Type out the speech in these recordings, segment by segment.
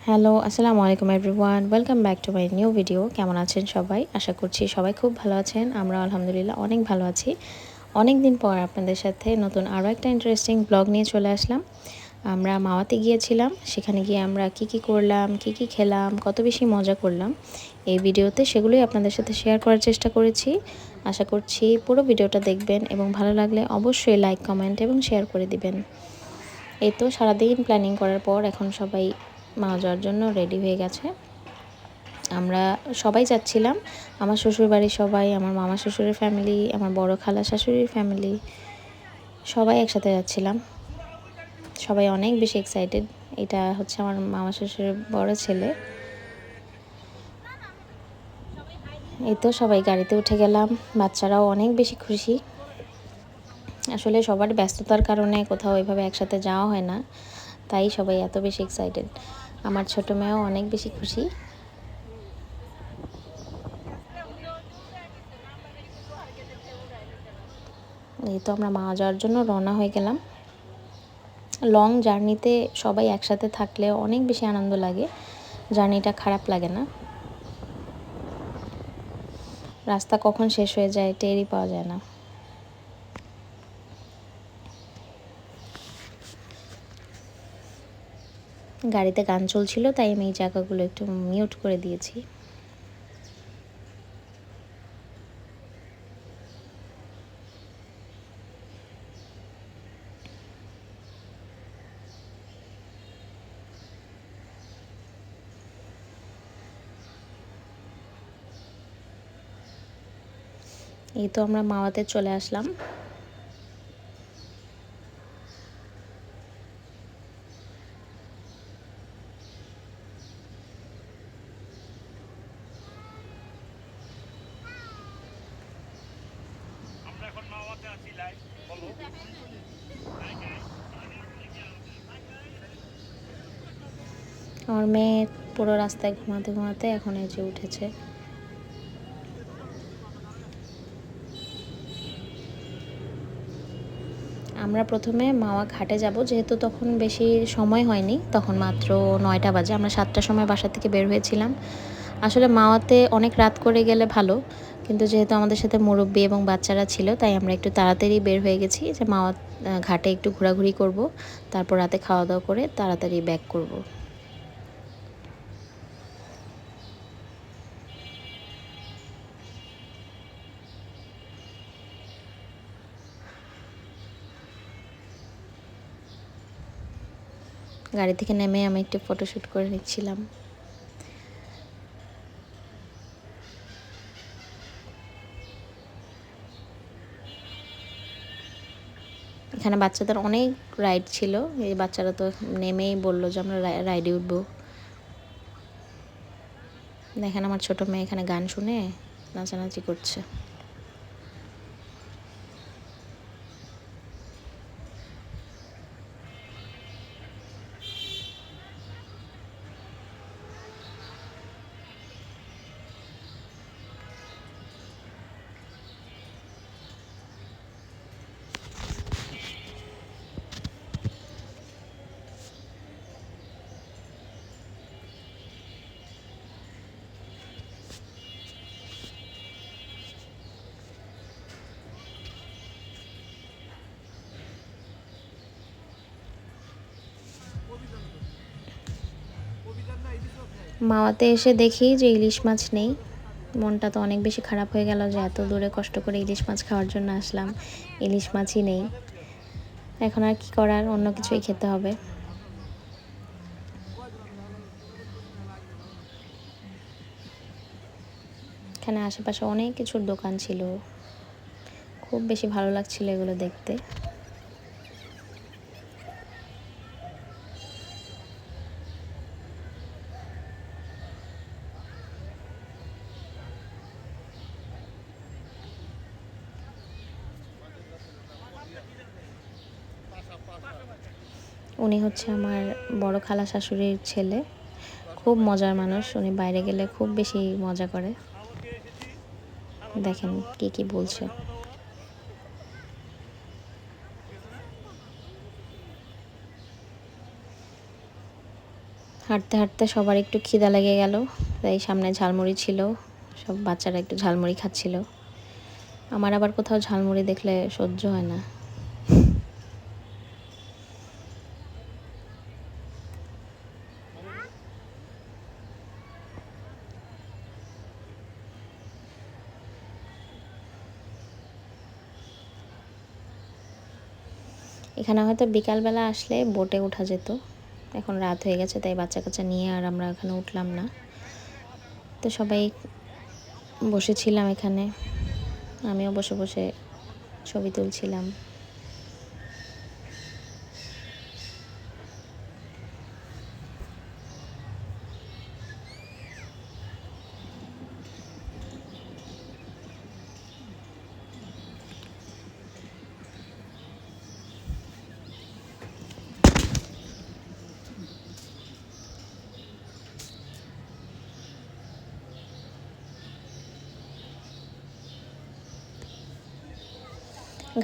Hello, আসসালামু আলাইকুম everyone. Welcome back to my new video. কেমন আছেন সবাই? আশা করছি সবাই খুব ভালো আছেন। আমরা আলহামদুলিল্লাহ অনেক ভালো আছি। অনেক দিন পর আপনাদের সাথে নতুন আরও একটা ইন্টারেস্টিং ব্লগ নিয়ে চলে আসলাম। আমরা মাওয়াতে গিয়েছিলাম। সেখানে গিয়ে আমরা কি করলাম, কি খেলাম, কত বেশি মজা করলাম, এই ভিডিওতে সেগুলোই আপনাদের সাথে শেয়ার করার চেষ্টা করেছি। আশা করছি পুরো ভিডিওটা দেখবেন এবং ভালো লাগলে অবশ্যই লাইক, কমেন্ট এবং শেয়ার করে দিবেন। এই তো সারাদিন প্ল্যানিং করার পর এখন সবাই মাওয়া যাওয়ার জন্য রেডি হয়ে গেছে। আমরা সবাই যাচ্ছিলাম। আমার শ্বশুরবাড়ির সবাই, আমার মামা শ্বশুরের ফ্যামিলি, আমার বড় খালা শাশুড়ির ফ্যামিলি, সবাই একসাথে যাচ্ছিলাম। সবাই অনেক বেশি এক্সাইটেড। এটা হচ্ছে আমার মামা শ্বশুরের বড় ছেলে। এই তো সবাই গাড়িতে উঠে গেলাম। বাচ্চারাও অনেক বেশি খুশি। আসলে সবার ব্যস্ততার কারণে কোথাও এভাবে একসাথে যাওয়া হয় না, তাই সবাই এত বেশি এক্সাইটেড। আমার ছোট মেয়েও অনেক বেশি খুশি। এই তো আমরা মাওয়া যাওয়ার জন্য রওনা হয়ে গেলাম। লং জার্নিতে সবাই একসাথে থাকলে অনেক বেশি আনন্দ লাগে, জার্নিটা খারাপ লাগে না। রাস্তা কখন শেষ হয়ে যায় টেরই পাওয়া যায় না। গাড়িতে গান চলছিল, তাই আমি এই জায়গাগুলো একটু মিউট করে দিয়েছি। এই তো আমরা মাওয়াতে চলে আসলাম। আমার মেয়ে পুরো রাস্তায় ঘুমাতে ঘুমাতে এখন এই যে উঠেছে। আমরা প্রথমে মাওয়া ঘাটে যাব, যেহেতু তখন বেশি সময় হয়নি, তখন মাত্র 9টা বাজে। আমরা 7টার সময় বাসা থেকে বের হয়েছিলাম। আসলে মাওয়াতে অনেক রাত করে গেলে ভালো, কিন্তু যেহেতু আমাদের সাথে মুরব্বি এবং বাচ্চারা ছিল, তাই আমরা একটু তাড়াতাড়ি বের হয়ে গেছি যে মাওয়া ঘাটে একটু ঘোরাঘুরি করব, তারপর রাতে খাওয়া দাওয়া করে তাড়াতাড়ি ব্যাক করব। গাড়ি থেকে নেমে আমি একটু ফটোশ্যুট করে নিচ্ছিলাম। এখানে বাচ্চাদের অনেক রাইড ছিল। এই বাচ্চারা তো নেমেই বলল যে আমরা রাইডে উঠবো। দেখেন আমার ছোট মেয়ে এখানে গান শুনে নাচানাচি করছে। মাওয়াতে এসে দেখি যে ইলিশ মাছ নেই। মনটা তো অনেক বেশি খারাপ হয়ে গেল যে এত দূরে কষ্ট করে ইলিশ মাছ খাওয়ার জন্য আসলাম, ইলিশ মাছই নেই। এখন আর কি করার, অন্য কিছুই খেতে হবে। এখানে আশেপাশে অনেক কিছুর দোকান ছিল, খুব বেশি ভালো লাগছিল এগুলো দেখতে। উনি হচ্ছে আমার বড় খালা শাশুড়ির ছেলে। খুব মজার মানুষ, উনি বাইরে গেলে খুব বেশি মজা করে। দেখেন কি বলছে। হাঁটতে হাঁটতে সবার একটু খিদা লেগে গেল, তাই সামনে ঝালমুড়ি ছিল, সব বাচ্চারা একটু ঝালমুড়ি খাচ্ছিল। আমার আবার কোথাও ঝালমুড়ি দেখলে সহ্য হয় না। এখানে হয়তো বিকালবেলা আসলে বোটে ওঠা যেত, এখন রাত হয়ে গেছে তাই বাচ্চা কাচ্চা নিয়ে আর আমরা এখানে উঠলাম না। তো সবাই বসেছিলাম এখানে, আমিও বসে বসে ছবি তুলছিলাম।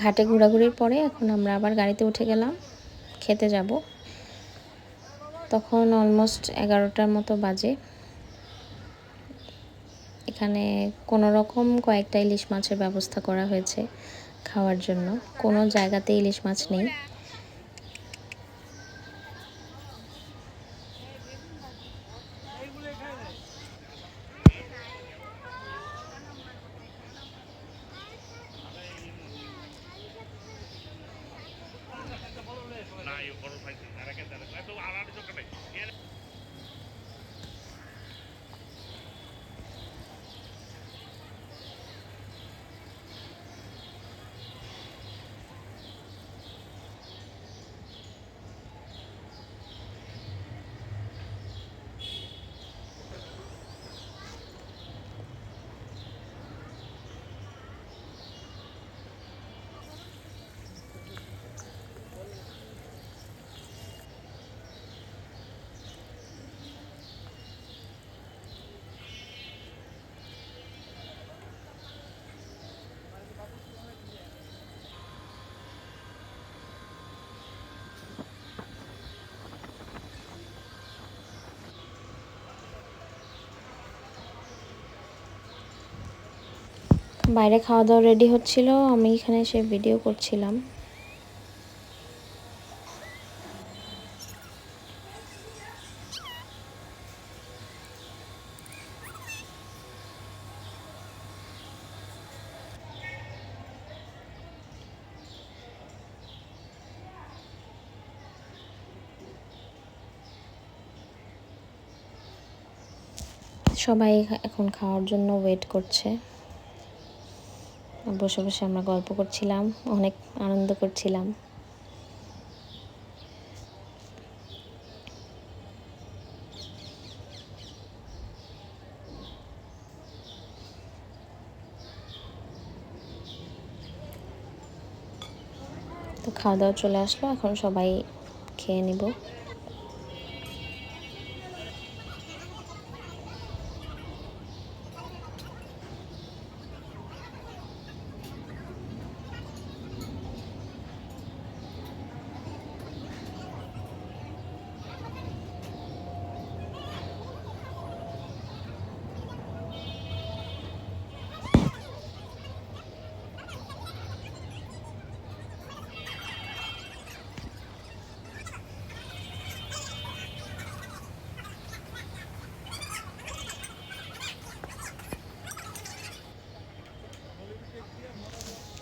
ঘাটে ঘোরাঘুরির পরে এখন আমরা আবার গাড়িতে উঠে গেলাম, খেতে যাব। তখন অলমোস্ট 11টার মতো বাজে। এখানে কোনো রকম কয়েকটা ইলিশ মাছের ব্যবস্থা করা হয়েছে খাওয়ার জন্য, কোনো জায়গাতে ইলিশ মাছ নেই। বাইরে খাওয়া দাওয়া রেডি হচ্ছিল, আমি এখানে এসে ভিডিও করছিলাম। সবাই এখন খাওয়ার জন্য ওয়েট করছে। বসে বসে আমরা গল্প করছিলাম, অনেক আনন্দ করছিলাম। তো খাওয়া দাওয়া চলে আসলো, এখন সবাই খেয়ে নিব।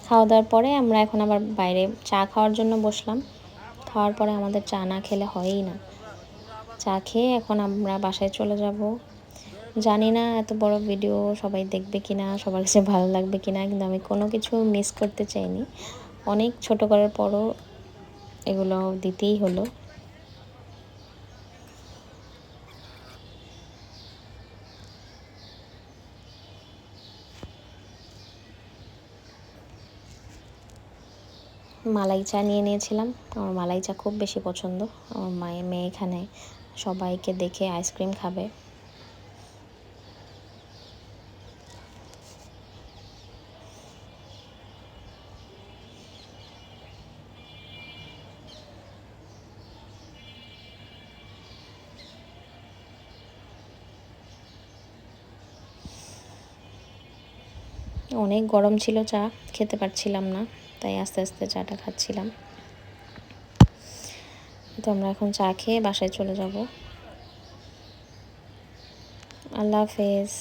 খাওয়া দাওয়ার পরে আমরা এখন আবার বাইরে চা খাওয়ার জন্য বসলাম। খাওয়ার পরে আমাদের চা না খেলে হয়ই না। চা খেয়ে এখন আমরা বাসায় চলে যাব। জানি না এত বড় ভিডিও সবাই দেখবে কিনা, সবার কাছে ভালো লাগবে কিনা, কিন্তু আমি কোনো কিছু মিস করতে চাইনি। অনেক ছোট করার পরও এগুলো দিতেই হলো। মালাই চা নিয়ে নিয়েছিলাম, আমার মালাই চা খুব বেশি পছন্দ। আমার মেয়ে এখানে সবাইকে দেখে আইসক্রিম খাবে। অনেক গরম ছিল, চা খেতে পারছিলাম না, তাই আস্তে আস্তে চাটা খাচ্ছিলাম। তো আমরা এখন চা খেয়ে বাসায় চলে যাব। আল্লাহ হাফেজ।